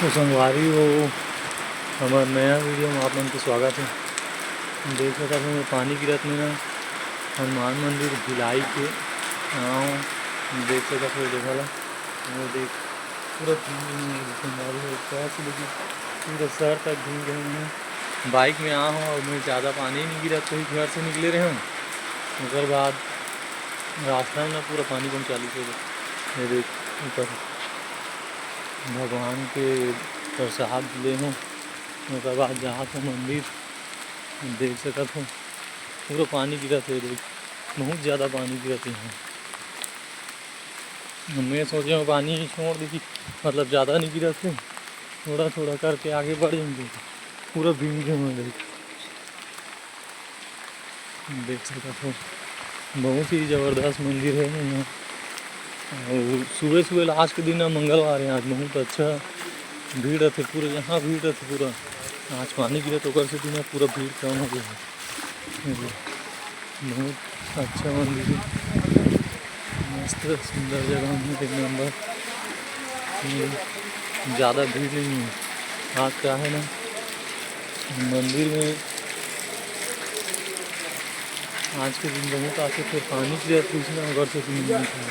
तो संगवारी हो हमार नया वीडियो में आप मन के स्वागत है। देख सकत हो पानी गिरत में ना हनुमान मंदिर भिलाई के देख सकत हो जगह ला वो देख पूरा संगवारी हो कैसे लेकिन पूरा सर तक भीग गए हैं। बाइक में आ हूँ और मैं ज़्यादा पानी नहीं गिरा तो ही घर से निकले रहे हूँ। उसके बाद रास्ता में ना पूरा पानी कम चालू हो गया। ये देख ऊपर भगवान के प्रसाद ले हूँ। उसके बाद जहाँ तो मंदिर देख सकत हो पूरा पानी गिरत है। देख बहुत ज़्यादा पानी गिरत है। मैं सोचे हूँ पानी छोड़ दी मतलब ज़्यादा नहीं गिरत है, थोड़ा थोड़ा करके आगे बढ़ जाएंगे। पूरा भीग गए देख सकत हो बहुत ही ज़बरदस्त मंदिर है यहाँ। और सुबह सुबह लास्ट के दिन है मंगलवार है, आज बहुत अच्छा भीड़ रहते पूरा यहाँ भीड़ रहते पूरा। आज पानी गिरे तो कर से दिन पूरा भीड़ कम हो गया है। बहुत अच्छा मंदिर है, मस्त सुंदर जगह में एक नंबर। ज़्यादा भीड़ नहीं है। आज क्या है ना मंदिर में आज के दिन बहुत आके फिर पानी गिरा पूछना अगर से दिन नहीं था।